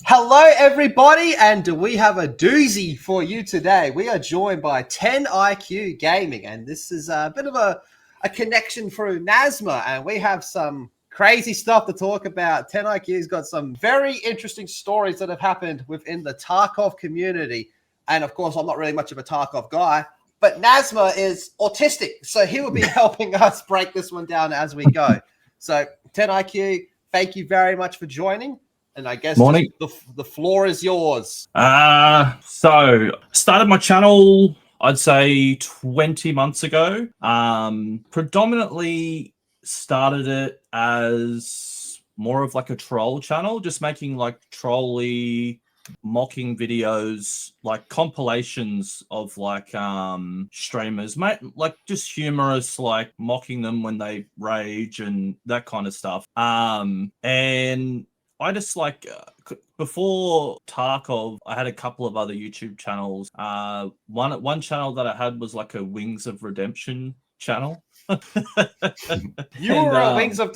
Hello, everybody, and we have a doozy for you today. We are joined by 10IQ Gaming, and this is a bit of a connection through Nazma, and we have some crazy stuff to talk about. 10IQ's got some very interesting stories that have happened within the Tarkov community, and of course, I'm not really much of a Tarkov guy, but Nazma is autistic, so he will be helping us break this one down as we go. So, 10IQ, thank you very much for joining. And I guess the floor is yours. So started my channel, I'd say 20 months ago. Predominantly started it as more of like a troll channel, just making like trolly mocking videos, like compilations of like streamers, like just humorous, like mocking them when they rage and that kind of stuff. And I just like before Tarkov, I had a couple of other YouTube channels. One channel that I had was like a Wings of Redemption channel. You were a Wings of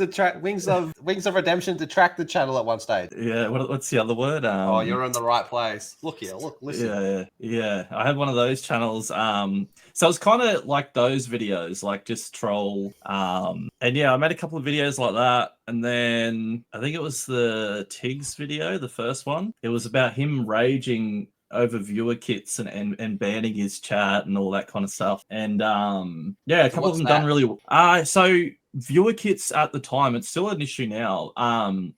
Redemption detractor channel at one stage. Yeah, what's the other word? Oh, you're in the right place. Look here, listen. Yeah. I had one of those channels. So it's kind of like those videos, like just troll. And yeah, I made a couple of videos like that. And then I think it was the Tiggs video, the first one. It was about him raging over viewer kits and banning his chat and all that kind of stuff. And yeah, a couple of them done really well. So viewer kits at the time, it's still an issue now.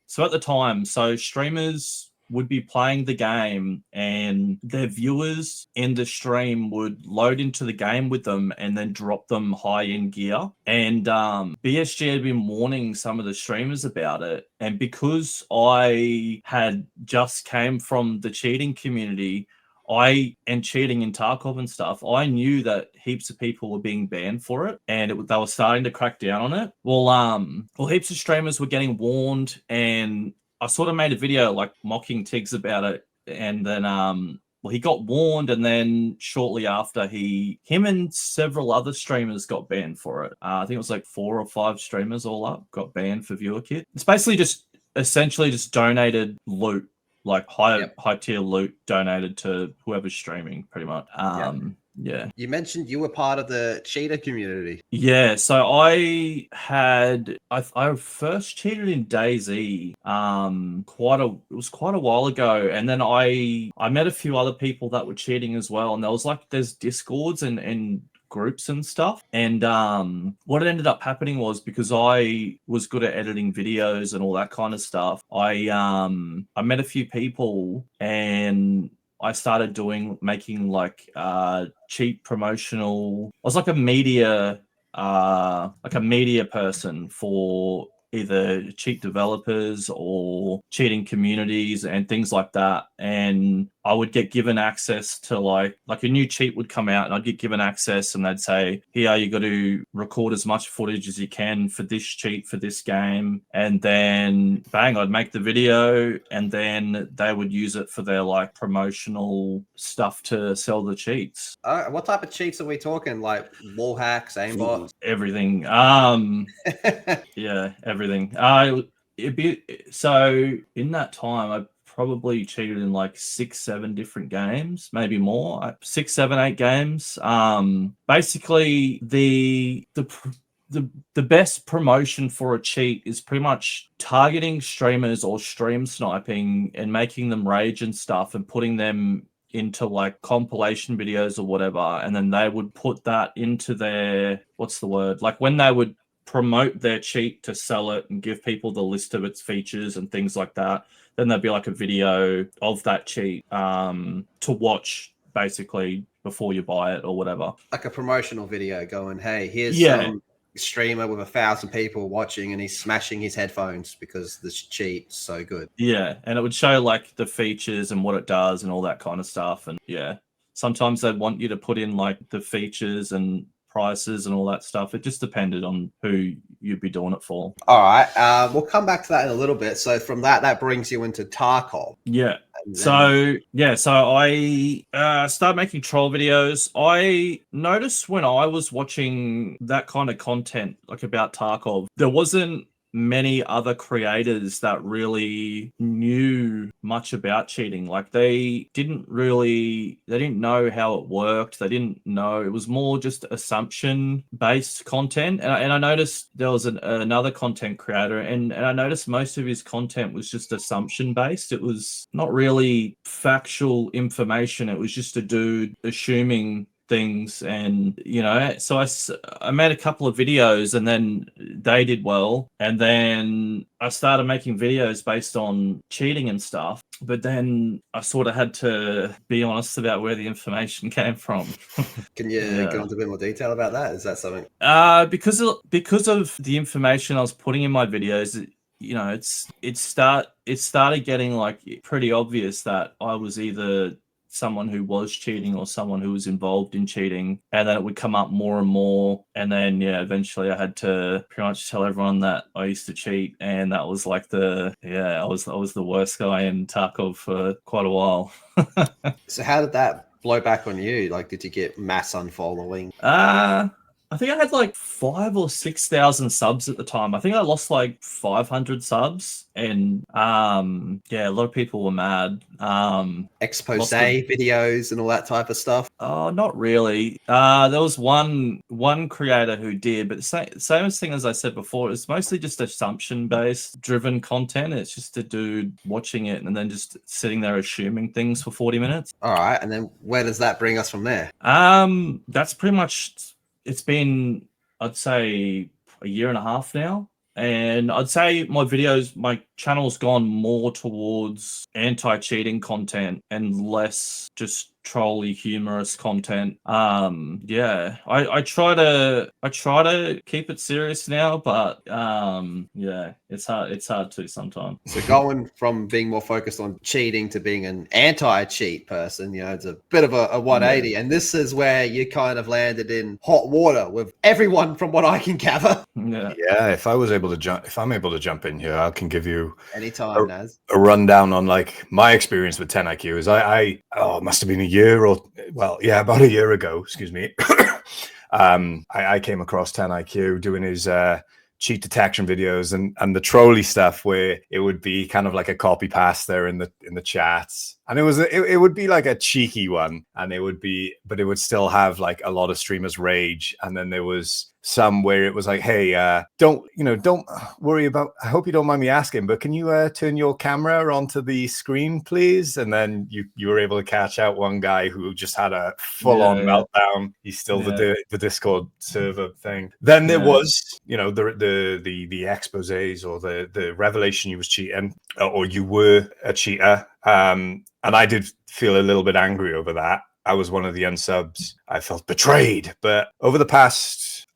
So at the time, so streamers would be playing the game and their viewers in the stream would load into the game with them and then drop them high-end gear. And BSG had been warning some of the streamers about it. And because I had just came from the cheating community, and cheating in Tarkov and stuff, I knew that heaps of people were being banned for it, and they were starting to crack down on it. Well, heaps of streamers were getting warned, and I sort of made a video like mocking Tiggs about it, and then well, he got warned, and then shortly after, him and several other streamers got banned for it. I think it was like 4 or 5 streamers all up got banned for viewer kit. It's basically essentially just donated loot, like high tier loot donated to whoever's streaming, pretty much. Yeah. You mentioned you were part of the cheater community. Yeah, so I first cheated in DayZ it was quite a while ago, and then I met a few other people that were cheating as well, and there's Discords and groups and stuff. And what ended up happening was, because I was good at editing videos and all that kind of stuff, I met a few people and I started making like cheap promotional. I was like a media person for either cheat developers or cheating communities and things like that. And I would get given access to like a new cheat would come out, and I'd get given access, and they'd say, here, you got to record as much footage as you can for this cheat for this game. And then bang, I'd make the video, and then they would use it for their like promotional stuff to sell the cheats. What type of cheats are we talking? Like wall hacks, aimbots? Everything. Yeah, everything. So in that time, I probably cheated in like 6-7 different games, maybe more. 6, 7, 8 games. Basically, the best promotion for a cheat is pretty much targeting streamers or stream sniping and making them rage and stuff, and putting them into like compilation videos or whatever, and then they would put that into their, what's the word, like when they would promote their cheat to sell it and give people the list of its features and things like that, then there'd be like a video of that cheat to watch basically before you buy it or whatever, like a promotional video going, hey, here's some streamer with 1,000 people watching and he's smashing his headphones because this cheat's so good. Yeah, and it would show like the features and what it does and all that kind of stuff. And yeah, sometimes they'd want you to put in like the features and prices and all that stuff. It just depended on who you'd be doing it for. All right, we'll come back to that in a little bit. So from that brings you into Tarkov. Yeah. So I started making troll videos. I noticed when I was watching that kind of content, like about Tarkov, there wasn't many other creators that really knew much about cheating. Like they didn't know how it worked. They didn't know. It was more just assumption based content. And I noticed there was another content creator, and I noticed most of his content was just assumption based. It was not really factual information. It was just a dude assuming things. And so I made a couple of videos, and then they did well, and then I started making videos based on cheating and stuff, but then I sort of had to be honest about where the information came from. Can you go into a bit more detail about that? Is that something? Because of the information I was putting in my videos, it started getting like pretty obvious that I was either someone who was cheating or someone who was involved in cheating, and then it would come up more and more, and then eventually I had to pretty much tell everyone that I used to cheat, and that was like I was the worst guy in Tarkov for quite a while. So how did that blow back on you? Like, did you get mass unfollowing? I think I had like 5,000 or 6,000 subs at the time. I think I lost like 500 subs, and a lot of people were mad. Expose videos and all that type of stuff. Oh, not really. There was one creator who did, but same thing as I said before. It's mostly just assumption based driven content. It's just a dude watching it and then just sitting there assuming things for 40 minutes. All right, and then where does that bring us from there? That's pretty much. It's been, I'd say, a year and a half now. And I'd say my channel's gone more towards anti-cheating content and less just trolly humorous content. I try to keep it serious now, but it's hard to sometimes. So going from being more focused on cheating to being an anti-cheat person, it's a bit of a 180. Yeah. And this is where you kind of landed in hot water with everyone, from what I can gather. Yeah. If I'm able to jump in here, I can give you anytime, Naz, a rundown on like my experience with 10IQ. Is it must have been about a year ago. Excuse me. I came across 10IQ doing his cheat detection videos and the trolley stuff, where it would be kind of like a copy paste there in the chats, and it would be like a cheeky one, and it would still have like a lot of streamers rage. And then there was some where it was like, hey, don't worry about, I hope you don't mind me asking, but can you turn your camera onto the screen, please? And then you were able to catch out one guy who just had a full-on meltdown. He's still the Discord server thing. Then there was, the exposés or the revelation you was cheating, or you were a cheater. And I did feel a little bit angry over that. I was one of the unsubs. I felt betrayed. But over the past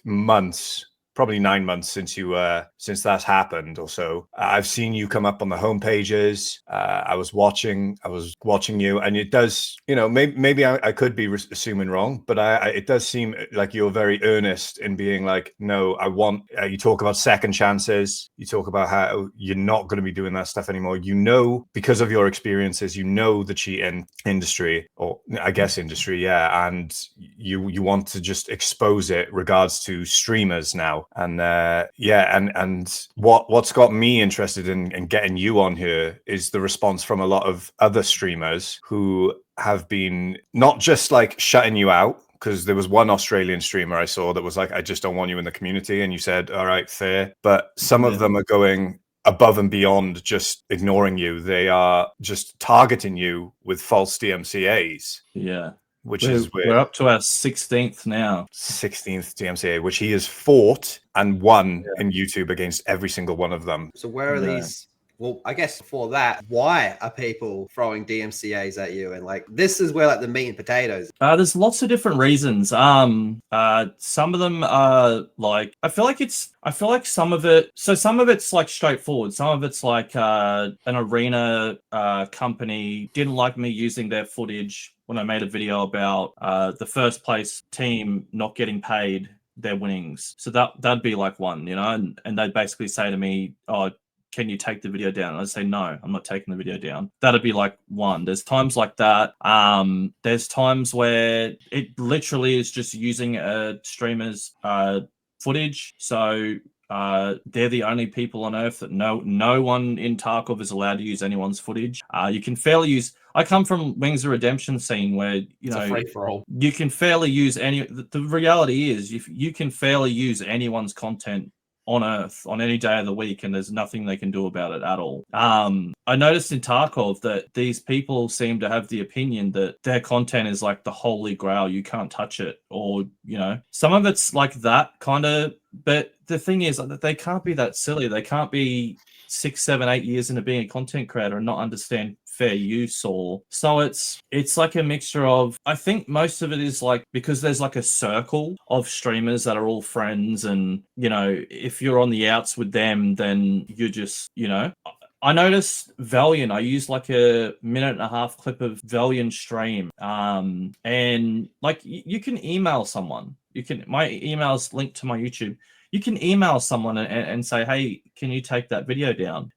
months, probably 9 months since that's happened or so, I've seen you come up on the home pages. I was watching you, and it does, maybe I could be assuming wrong, but it does seem like you're very earnest in being like, no, I want, you talk about second chances. You talk about how you're not going to be doing that stuff anymore. Because of your experiences, the cheating industry, or I guess industry. Yeah. And you want to just expose it regards to streamers now. And and what's got me interested in getting you on here is the response from a lot of other streamers who have been not just like shutting you out, because there was one Australian streamer I saw that was like, I just don't want you in the community, and you said, all right, fair. But some of them are going above and beyond just ignoring you. They are just targeting you with false DMCAs. Yeah. We're up to our 16th now. 16th DMCA, which he has fought and won in YouTube against every single one of them. So where are these? Well, I guess before that, why are people throwing DMCAs at you? And like, this is where like the meat and potatoes. There's lots of different reasons. Some of them are like, I feel like some of it's like straightforward. Some of it's like an arena company didn't like me using their footage when I made a video about the first place team not getting paid their winnings. So that'd be like one, and they'd basically say to me, oh, can you take the video down? And I'd say, no, I'm not taking the video down. That'd be like one. There's times like that. There's times where it literally is just using a streamer's footage. So they're the only people on Earth that no one in Tarkov is allowed to use anyone's footage. You can fairly use. I come from Wings of Redemption scene where It's a free for all. you can fairly use any. The reality is, if you can fairly use anyone's content on Earth on any day of the week, and there's nothing they can do about it at all. I noticed in Tarkov that these people seem to have the opinion that their content is like the holy grail, you can't touch it, or some of it's like that kind of. But the thing is that they can't be that silly. They can't be 6, 7, 8 years into being a content creator and not understand fair use. Or so it's like a mixture of, I think most of it is like, because there's like a circle of streamers that are all friends, and if you're on the outs with them, then you're just I noticed Valiant. I used like a 1.5-minute clip of Valiant stream, and like you can email someone. My email's linked to my YouTube. You can email someone and say, hey, can you take that video down?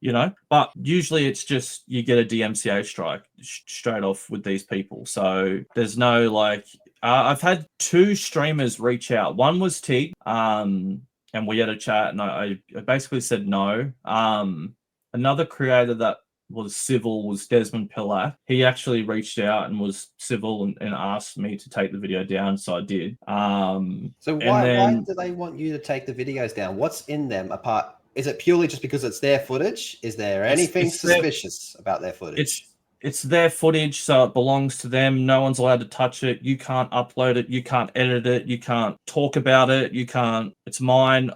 But usually it's just you get a DMCA strike straight off with these people. So there's no like, I've had 2 streamers reach out. One was Tig, and we had a chat, and I basically said no. Another creator that was civil was Desmond Pillack. He actually reached out and was civil and asked me to take the video down, so I did. So why do they want you to take the videos down? What's in them apart? Is it purely just because it's their footage? Is there anything suspicious about their footage? It's their footage, so it belongs to them. No one's allowed to touch it. You can't upload it. You can't edit it. You can't talk about it. You can't. It's mine.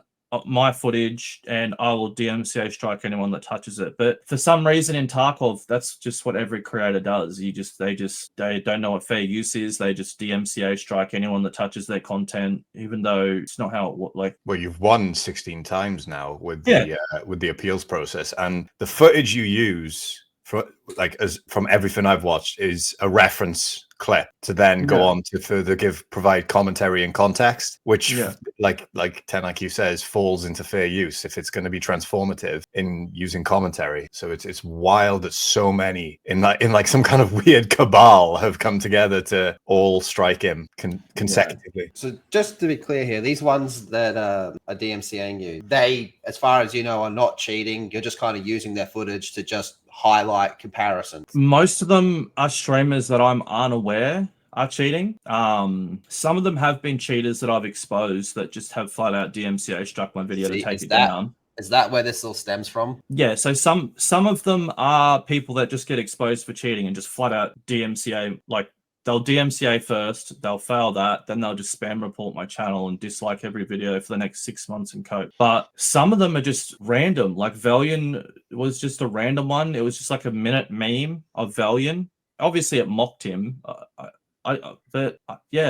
My footage, and I will DMCA strike anyone that touches it. But for some reason in Tarkov, that's just what every creator does. They don't know what fair use is. They just DMCA strike anyone that touches their content, even though it's not how it like. Well, you've won 16 times now with the appeals process, and the footage you use from everything I've watched is a reference clip to then go on to further provide commentary and context, which like 10IQ says, falls into fair use if it's going to be transformative in using commentary. So it's wild that so many in some kind of weird cabal have come together to all strike him consecutively. So just to be clear here, these ones that are DMCAing you, they, as far as you know, are not cheating. You're just kind of using their footage to just highlight comparisons. Most of them are streamers that I'm unaware are cheating. Some of them have been cheaters that I've exposed that just have flat out DMCA struck my video to take it down. Is that where this all stems from? Yeah, so some of them are people that just get exposed for cheating and just flat out DMCA, like they'll DMCA first, they'll fail that, then they'll just spam report my channel and dislike every video for the next 6 months and cope. But some of them are just random. Like Valiant was just a random one. It was just like a minute meme of Valiant. Obviously, it mocked him.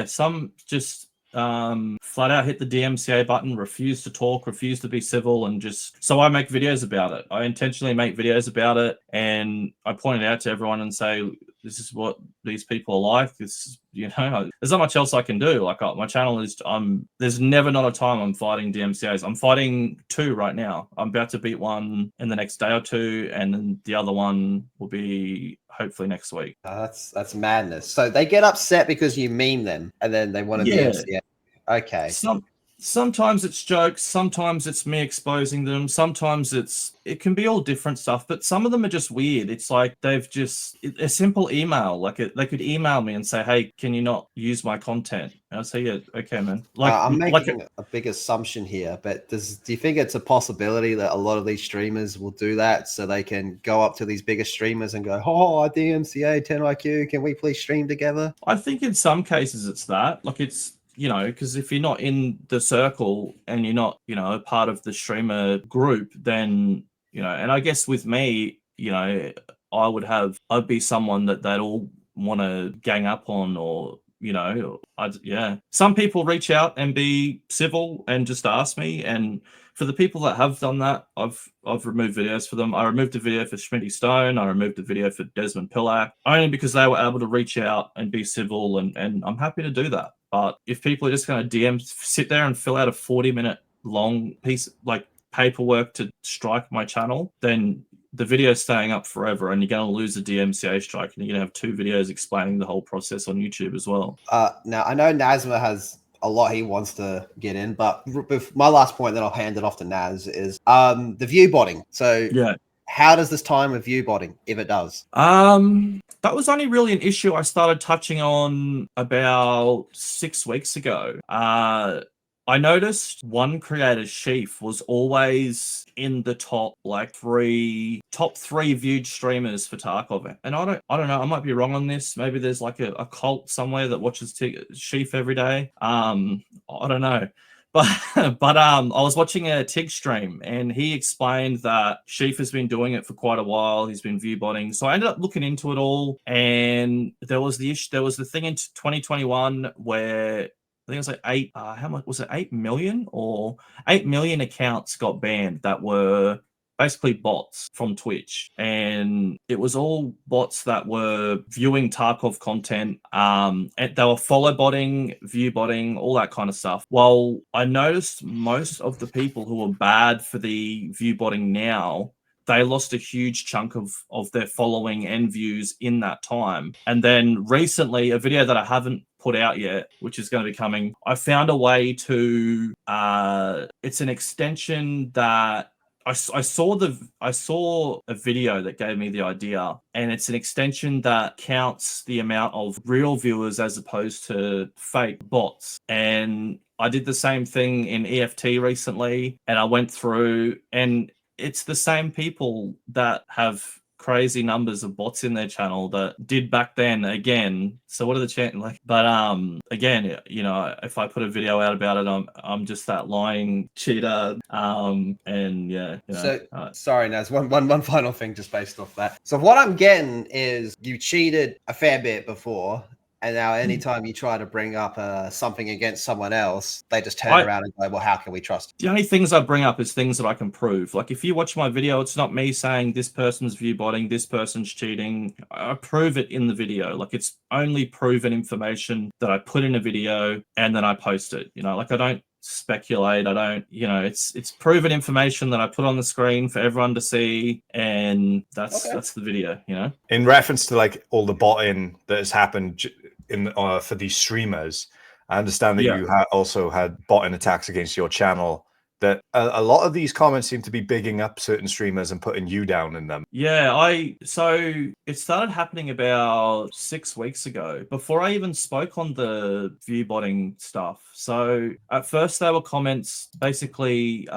Some just flat out hit the DMCA button, refuse to talk, refuse to be civil, and just so I make videos about it. I intentionally make videos about it, and I point it out to everyone and say, this is what these people are like. This, there's not much else I can do. Like my channel is, there's never not a time I'm fighting DMCAs. I'm fighting 2 right now. I'm about to beat one in the next day or 2, and then the other one will be hopefully next week. That's madness. So they get upset because you meme them, and then they want to DMCA. Okay. Sometimes it's jokes, sometimes it's me exposing them, sometimes it can be all different stuff, but some of them are just weird. It's like they've just a simple email, like they could email me and say, hey, can you not use my content? And I'll say, yeah, okay, man. Like I'm making a big assumption here, but do you think it's a possibility that a lot of these streamers will do that so they can go up to these bigger streamers and go, oh, I DMCA 10IQ, can we please stream together? I think in some cases it's that, like it's, because if you're not in the circle and you're not, a part of the streamer group, then, and I guess with me, I'd be someone that they'd all want to gang up on, or, some people reach out and be civil and just ask me. And for the people that have done that, I've removed videos for them. I removed a video for Schmitty Stone. I removed a video for Desmond Pillack, only because they were able to reach out and be civil, and I'm happy to do that. But if people are just going to sit there and fill out a 40-minute long piece like paperwork to strike my channel, then the video's staying up forever, and you're going to lose a DMCA strike, and you're going to have 2 videos explaining the whole process on YouTube as well. Now, I know Nazma has a lot he wants to get in. But my last point, then I'll hand it off to Naz, is the view botting. So Yeah. how does this time with view botting, if it does? That was only really an issue I started touching on about 6 weeks ago. I noticed one creator, Sheaf, was always in the top three viewed streamers for Tarkov. And I don't know, I might be wrong on this. Maybe there's like a cult somewhere that watches Sheaf every day. I don't know. But I was watching a Tig stream and he explained that Sheaf has been doing it for quite a while. He's been view botting. So I ended up looking into it all, and there was the thing in 2021 where I think it was like how much was it? 8 million or 8 million accounts got banned that were basically bots from Twitch, and it was all bots that were viewing Tarkov content, and they were follow botting, view botting, all that kind of stuff. Well, I noticed most of the people who were bad for the view botting now, they lost a huge chunk of their following and views in that time. And then recently, a video that I haven't put out yet, which is going to be coming, I found a way to it's an extension that I saw a video that gave me the idea, and it's an extension that counts the amount of real viewers as opposed to fake bots. And I did the same thing in EFT recently, and I went through, and it's the same people that have crazy numbers of bots in their channel that did back then again. So what are the chances? Again, you know, if I put a video out about it, I'm just that lying cheater. And yeah. You know, so sorry, Naz. One final thing, just based off that. So what I'm getting is you cheated a fair bit before, and now anytime you try to bring up something against someone else, they just turn around and go, well, how can we trust you? The only things I bring up is things that I can prove. Like if you watch my video, it's not me saying this person's view botting, this person's cheating. I prove it in the video. Like it's only proven information that I put in a video and then I post it. You know, like I don't speculate. I don't, you know, it's proven information that I put on the screen for everyone to see, and that's the video, you know. In reference to like all the botting that has happened in for these streamers, I understand that you also had botting attacks against your channel. That a lot of these comments seem to be bigging up certain streamers and putting you down in them. Yeah, so it started happening about 6 weeks ago, before I even spoke on the view botting stuff. So at first there were comments basically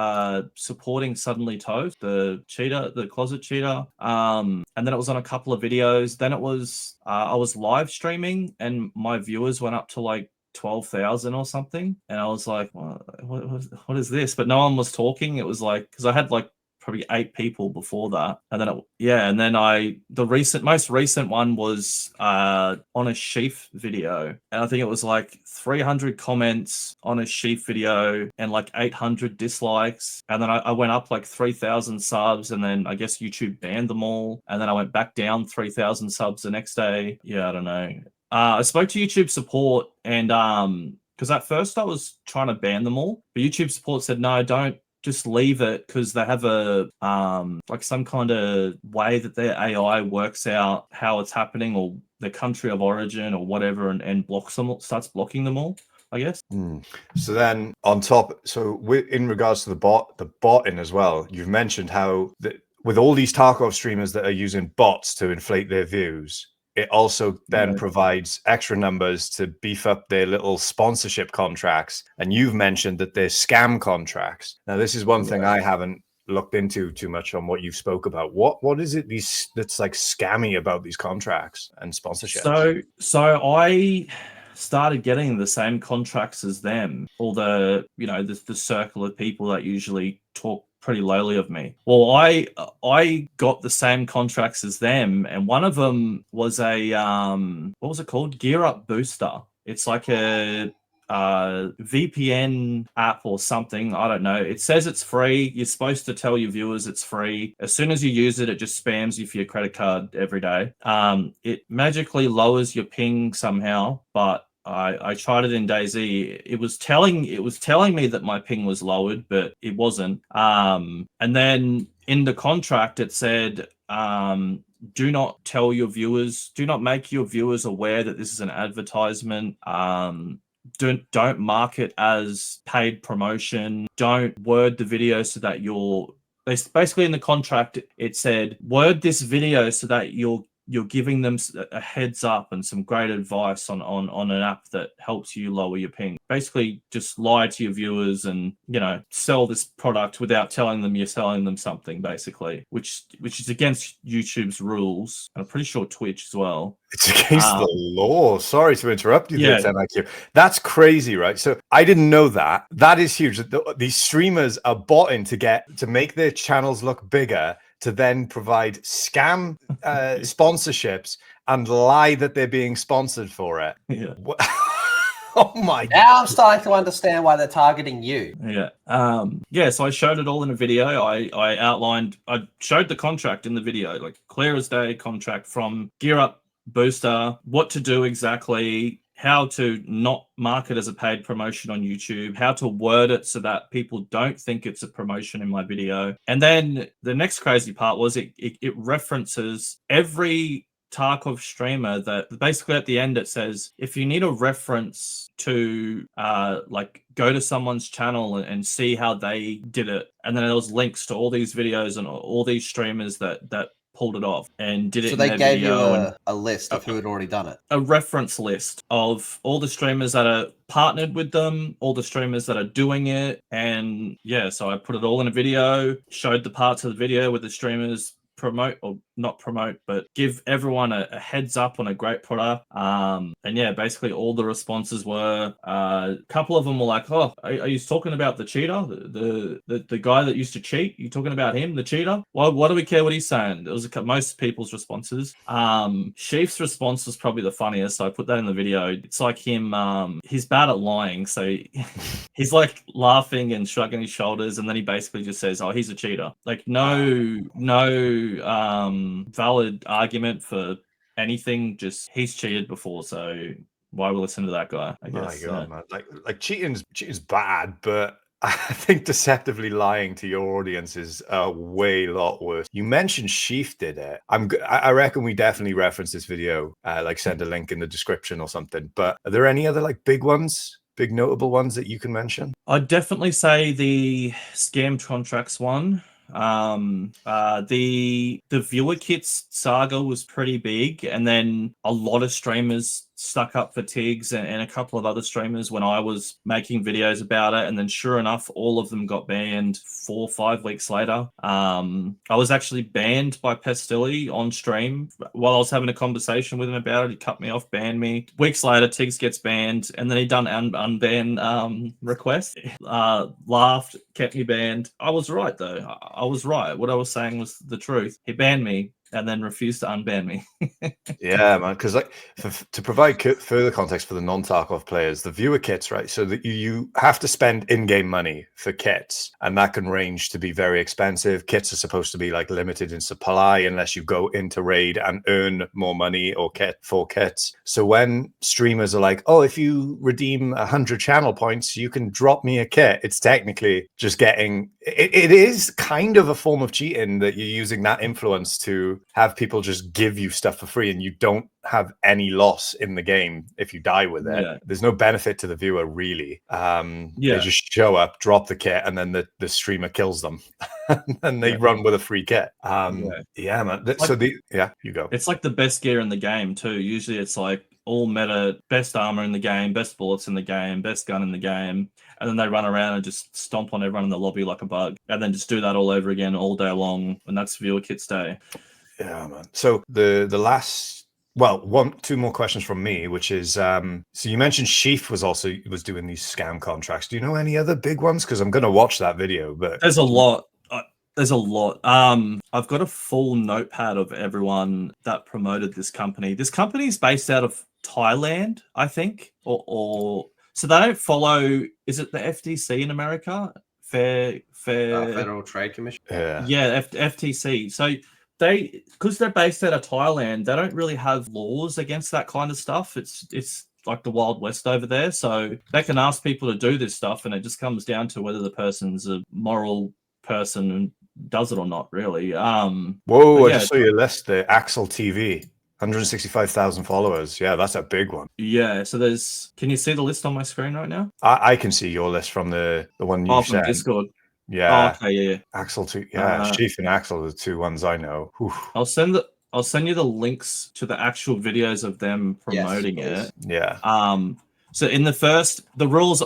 supporting Suddenly Toast, the cheater, the closet cheater. And then it was on a couple of videos. Then it was I was live streaming and my viewers went up to like 12,000 or something, and I was like, what is this? But no one was talking. It was like, because I had like probably 8 people before that, and then the most recent one was on a Sheaf video, and I think it was like 300 comments on a Sheaf video and like 800 dislikes, and then I went up like 3,000 subs, and then I guess YouTube banned them all, and then I went back down 3,000 subs the next day. Yeah, I don't know. I spoke to YouTube support, and because at first I was trying to ban them all, but YouTube support said no, don't, just leave it, because they have a like some kind of way that their AI works out how it's happening, or the country of origin or whatever, and blocks them, starts blocking them all, I guess. So then on top, in regards to the botting as well, you've mentioned how with all these Tarkov streamers that are using bots to inflate their views, it also then provides extra numbers to beef up their little sponsorship contracts. And you've mentioned that they're scam contracts. Now, this is one thing I haven't looked into too much on what you spoke about. What is it that's like scammy about these contracts and sponsorships? So I started getting the same contracts as them, or the circle of people that usually talk pretty lowly of me. Well, I got the same contracts as them, and one of them was a what was it called? Gear Up Booster. It's like a VPN app or something. I don't know. It says it's free. You're supposed to tell your viewers it's free. As soon as you use it, it just spams you for your credit card every day. It magically lowers your ping somehow, but I tried it in DayZ. It was telling me that my ping was lowered, but it wasn't. And then in the contract it said, do not tell your viewers, do not make your viewers aware that this is an advertisement. don't mark it as paid promotion. Don't word the video so that basically in the contract it said word this video so that you're giving them a heads up and some great advice on an app that helps you lower your ping. Basically, just lie to your viewers and, you know, sell this product without telling them you're selling them something, basically, which is against YouTube's rules. And I'm pretty sure Twitch as well. It's against the law. Sorry to interrupt you there, Yeah. 10IQ. That's crazy, right? So I didn't know that. That is huge. These streamers are bought in to make their channels look bigger, to then provide scam sponsorships and lie that they're being sponsored for it. Yeah. Oh my God. Now I'm starting to understand why they're targeting you. Yeah. So I showed it all in a video. I showed the contract in the video, like clear as day contract from Gear Up Booster, what to do exactly, how to not mark it as a paid promotion on YouTube, how to word it so that people don't think it's a promotion in my video. And then the next crazy part was it references every Tarkov streamer that basically at the end it says, if you need a reference to like go to someone's channel and see how they did it. And then there was links to all these videos and all these streamers that pulled it off and did it. So in they their gave you video a list of who had already done it. a reference list of all the streamers that are partnered with them, all the streamers that are doing it. And yeah, so I put it all in a video, showed the parts of the video with the streamers promote or not promote, but give everyone a heads up on a great product. And yeah, basically all the responses were a couple of them were like, oh, are you talking about the cheater, the guy that used to cheat? You talking about him, the cheater? Well, what do we care what he's saying? It was most people's responses. Sheaf's response was probably the funniest, so I put that in the video. It's like him, he's bad at lying, so he's like laughing and shrugging his shoulders, and then he basically just says, oh, he's a cheater. Like no valid argument for anything, just he's cheated before, so why we listen to that guy, I guess. My God, man. Like cheating's bad, but I think deceptively lying to your audience is a lot worse. You mentioned Sheaf did it. I reckon we definitely reference this video, like send a link in the description or something. But are there any other like big notable ones that you can mention? I'd definitely say the scam contracts one. The viewer kits saga was pretty big, and then a lot of streamers stuck up for Tiggs and a couple of other streamers when I was making videos about it, and then sure enough all of them got banned 4 or 5 weeks later. I was actually banned by Pestilli on stream while I was having a conversation with him about it. He cut me off, banned me. Weeks later Tiggs gets banned, and then he done unban request, laughed, kept me banned. I was right though. I was right. What I was saying was the truth. He banned me and then refused to unban me. Yeah, man. Because like to provide further context for the non-Tarkov players, the viewer kits, right? So that you have to spend in-game money for kits, and that can range to be very expensive. Kits are supposed to be like limited in supply unless you go into raid and earn more money or for kits. So when streamers are like, "Oh, if you redeem 100 channel points, you can drop me a kit," it's technically just getting. It is kind of a form of cheating that you're using that influence to have people just give you stuff for free, and you don't have any loss in the game if you die with it. Yeah. There's no benefit to the viewer really. They Yeah. just show up, drop the kit, and then the streamer kills them and they run with a free kit. Yeah, man. You go. It's like the best gear in the game too. Usually it's like all meta, best armor in the game, best bullets in the game, best gun in the game, and then they run around and just stomp on everyone in the lobby like a bug, and then just do that all over again all day long, and that's viewer kits day. Yeah, man. So the last, two more questions from me, which is, so you mentioned Sheaf was doing these scam contracts. Do you know any other big ones? Because I'm going to watch that video, but there's a lot. There's a lot. I've got a full notepad of everyone that promoted this company. This company is based out of Thailand, I think, or so they don't follow. Is it the FTC in America? Federal Trade Commission. Yeah, FTC. So because they're based out of Thailand, they don't really have laws against that kind of stuff. It's like the Wild West over there. So they can ask people to do this stuff, and it just comes down to whether the person's a moral person and does it or not, really. Whoa, I just saw your list, the Axel TV. 165,000 followers. Yeah, that's a big one. Yeah, so can you see the list on my screen right now? I can see your list from the one you From sent. Discord. Oh, Yeah. okay, yeah. Axel too. Yeah, Sheaf and Axel are the two ones I know. Whew. I'll send you the links to the actual videos of them promoting it. Yeah. So in the rules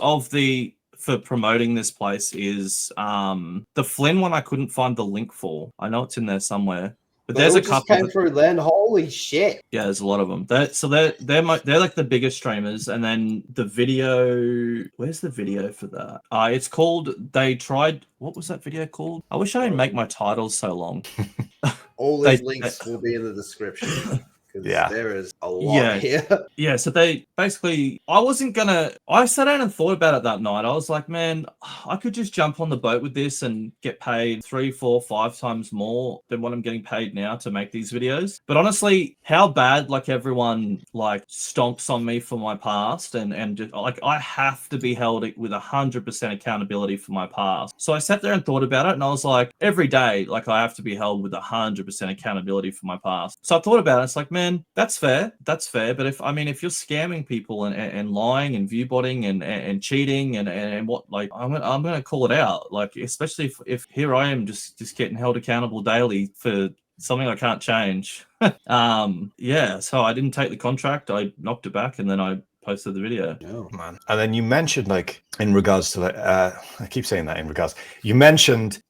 for promoting this place is the Flynn one I couldn't find the link for. I know it's in there somewhere. But there's a couple. Came through then. Holy shit! Yeah, there's a lot of them. They're like the biggest streamers, and then the video. Where's the video for that? It's called. They tried. What was that video called? I wish I didn't make my titles so long. All these links will be in the description. Yeah, there is a lot here. Yeah, so they basically, I sat down and thought about it that night. I was like, man, I could just jump on the boat with this and get paid 3, 4, 5 times more than what I'm getting paid now to make these videos. But honestly, how bad like everyone like stomps on me for my past and just, like I have to be held with 100% accountability for my past. So I sat there and thought about it, and I was like, every day, like I have to be held with 100% accountability for my past. So I thought about it. It's like, man, that's fair. But if you're scamming people and lying and view botting and cheating and what, like I'm gonna call it out. Like especially if here I am just getting held accountable daily for something I can't change. Yeah. So I didn't take the contract. I knocked it back and then I posted the video. Oh man! And then you mentioned like in regards to like I keep saying that in regards. You mentioned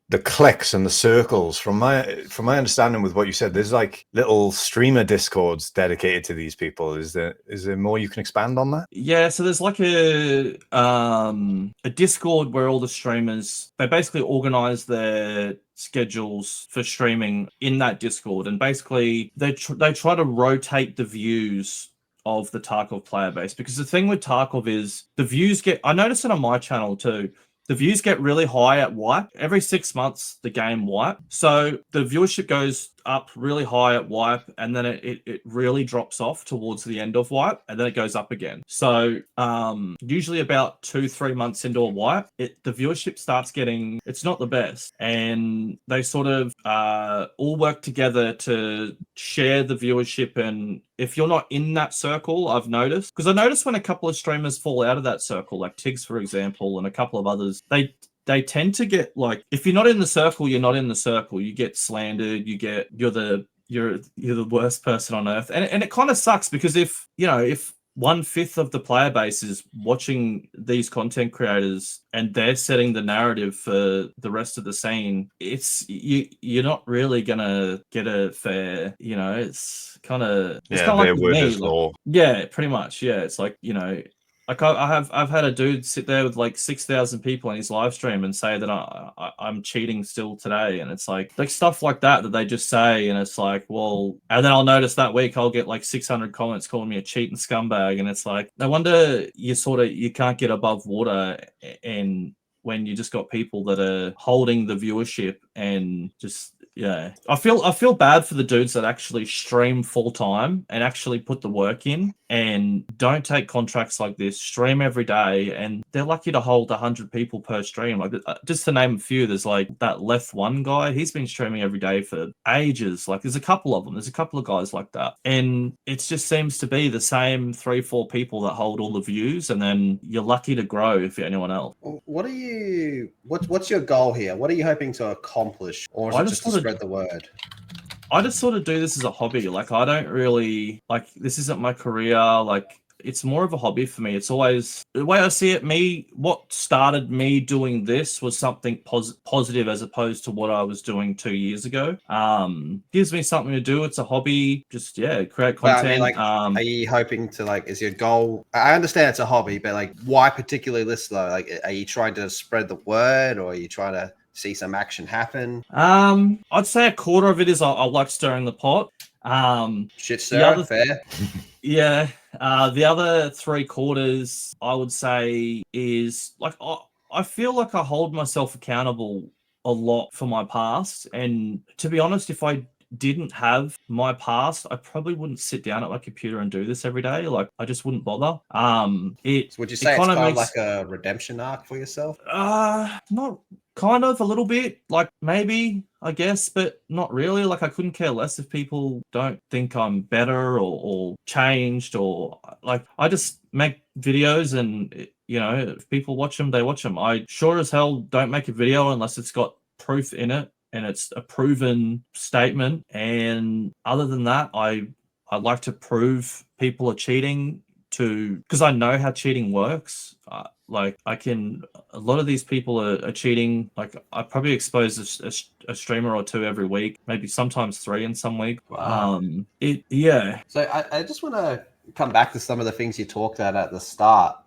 the clicks and the circles. From my understanding with what you said, there's like little streamer discords dedicated to these people. Is there more you can expand on that? Yeah, so there's like a Discord where all the streamers, they basically organize their schedules for streaming in that Discord, and basically they try to rotate the views of the Tarkov player base, because the thing with Tarkov is the views I noticed it on my channel too. The views get really high at wipe. Every 6 months, the game wipe. So the viewership goes up really high at wipe, and then it really drops off towards the end of wipe, and then it goes up again. So usually about 2-3 months into a wipe, the viewership starts getting, it's not the best. And they sort of all work together to share the viewership. And if you're not in that circle, I've noticed, because I noticed when a couple of streamers fall out of that circle, like Tiggs, for example, and a couple of others, they tend to get, like, if you're not in the circle, you're not in the circle. You get slandered. You're the worst person on earth, and it kind of sucks, because if 1/5 of the player base is watching these content creators and they're setting the narrative for the rest of the scene, you're not really gonna get a fair, it's kind of like with me, like, yeah, pretty much, yeah. It's like, like I've had a dude sit there with like 6,000 people in his live stream and say that I'm cheating still today, and it's like stuff like that they just say, and it's like, well, and then I'll notice that week I'll get like 600 comments calling me a cheating scumbag, and it's like, no wonder you can't get above water, and when you just got people that are holding the viewership and just. Yeah, I feel bad for the dudes that actually stream full time and actually put the work in and don't take contracts like this, stream every day, and they're lucky to hold 100 people per stream. Like, just to name a few, there's like that Left One guy. He's been streaming every day for ages. Like, there's a couple of them. There's a couple of guys like that, and it just seems to be the same 3-4 people that hold all the views, and then you're lucky to grow if you're anyone else. What's your goal here? What are you hoping to accomplish, or is it just to spread the word? I just sort of do this as a hobby. Like, I don't really, like, this isn't my career. Like, it's more of a hobby for me. It's always, the way I see it, what started me doing this was something positive, as opposed to what I was doing 2 years ago. Gives me something to do. It's a hobby. Just, create content. But, I mean, are you hoping to, is your goal, I understand it's a hobby, but why particularly this though? Like, are you trying to spread the word, or are you trying to see some action happen? I'd say a quarter of it is I like stirring the pot. Shit stir, fair. Yeah. The other 3/4, I would say, is like I feel like I hold myself accountable a lot for my past, and to be honest, if didn't have my past, I probably wouldn't sit down at my computer and do this every day. Like, I just wouldn't bother. Would you say it's kind kind of of like a redemption arc for yourself? not kind of, a little bit, like, maybe, I guess, but not really. Like, I couldn't care less if people don't think I'm better or changed, or like, I just make videos, and if people watch them, they watch them. I sure as hell don't make a video unless it's got proof in it and it's a proven statement. And other than that, I like to prove people are cheating, because I know how cheating works. Like, a lot of these people are cheating. Like, I probably expose a streamer or two every week, maybe sometimes 3 in some week. Wow. Yeah. So I just want to come back to some of the things you talked about at the start.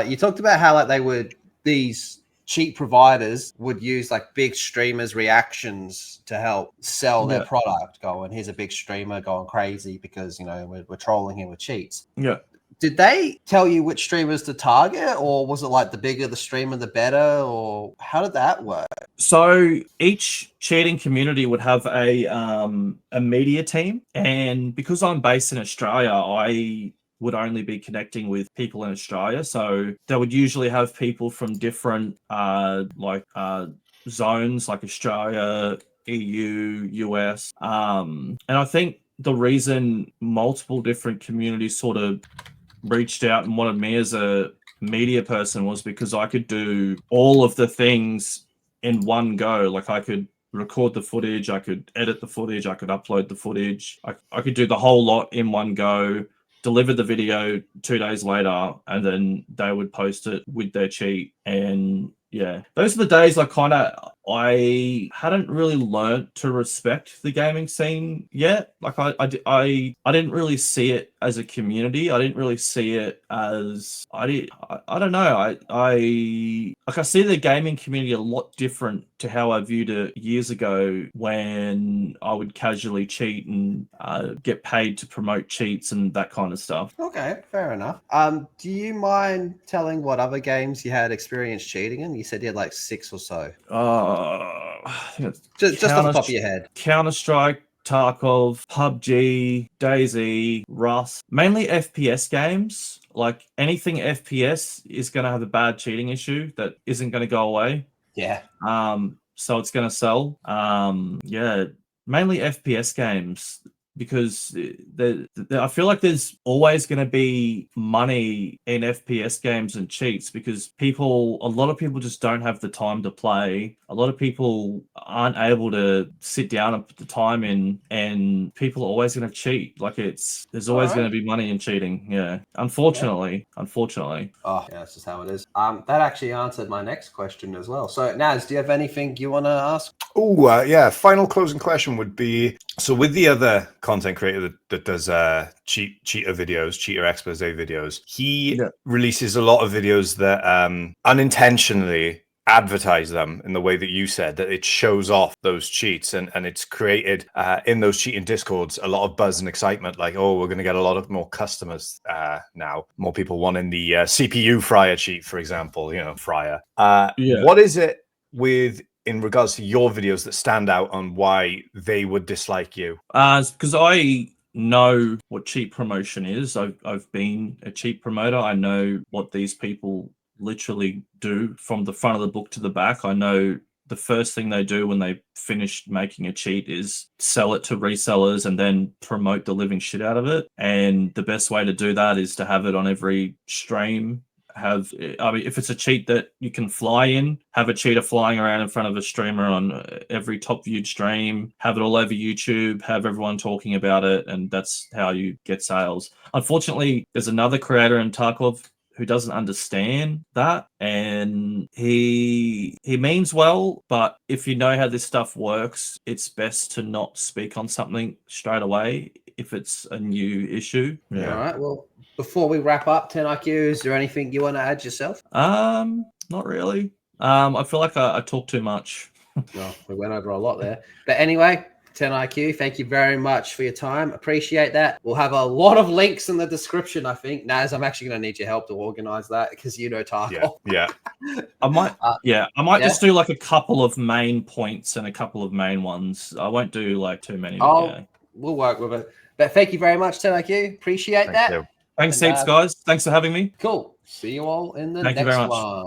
You talked about how like these cheat providers would use like big streamers' reactions to help sell their product. Going, here's a big streamer going crazy because we're trolling him with cheats. Yeah. Did they tell you which streamers to target, or was it like the bigger the streamer, the better, or how did that work? So each cheating community would have a media team, and because I'm based in Australia, I would only be connecting with people in Australia. So they would usually have people from different zones, like Australia, EU, US, and I think the reason multiple different communities sort of reached out and wanted me as a media person was because I could do all of the things in one go. Like, I could record the footage, I could edit the footage, I could upload the footage, I could do the whole lot in one go, deliver the video 2 days later, and then they would post it with their cheat. And yeah, those are the days I hadn't really learnt to respect the gaming scene yet. Like, I didn't really see it as a community. I didn't really see it as I don't know. I see the gaming community a lot different to how I viewed it years ago, when I would casually cheat and get paid to promote cheats and that kind of stuff. Okay, fair enough. Do you mind telling what other games you had experience cheating in? You said you had like 6 or so. I think it's Just off the top of your head. Counter-Strike, Tarkov, PUBG, DayZ, Rust, mainly FPS games. Like, anything FPS is going to have a bad cheating issue that isn't going to go away. Yeah. So it's going to sell. Yeah, mainly FPS games, because I feel like there's always going to be money in FPS games and cheats, because a lot of people just don't have the time to play. A lot of people aren't able to sit down and put the time in, and people are always going to cheat. Like, there's always going to be money in cheating. Yeah, unfortunately. Oh, yeah, that's just how it is. That actually answered my next question as well. So, Naz, do you have anything you want to ask? Oh, yeah. Final closing question would be, so with the other content creator that does cheater videos, cheater expose videos, he releases a lot of videos that unintentionally advertise them in the way that you said, that it shows off those cheats, and it's created in those cheating discords a lot of buzz and excitement, like, oh, we're going to get a lot of more customers now, more people wanting the CPU fryer cheat, for example, fryer. What is it in regards to your videos that stand out on why they would dislike you? Because I know what cheat promotion is. I've been a cheat promoter. I know what these people literally do from the front of the book to the back. I know the first thing they do when they finish making a cheat is sell it to resellers and then promote the living shit out of it. And the best way to do that is to have it on every stream. If it's a cheat that you can fly in, have a cheater flying around in front of a streamer on every top viewed stream, have it all over YouTube, have everyone talking about it, and that's how you get sales. Unfortunately, there's another creator in Tarkov who doesn't understand that, and he means well, but if you know how this stuff works, it's best to not speak on something straight away if it's a new issue. Yeah. All right. Well, before we wrap up, 10IQ, is there anything you want to add yourself? Not really. I feel like I talk too much. Well, we went over a lot there. But anyway, 10IQ, thank you very much for your time. Appreciate that. We'll have a lot of links in the description, I think. Naz, I'm actually going to need your help to organize that because you know Tarkov. Yeah. I might, I might yeah. just do like a couple of main points and a couple of main ones. I won't do like too many. We'll work with it. But thank you very much, 10IQ. Appreciate that. You. Thanks heaps, guys. Thanks for having me. Cool. See you all in the Thank you very next much. one.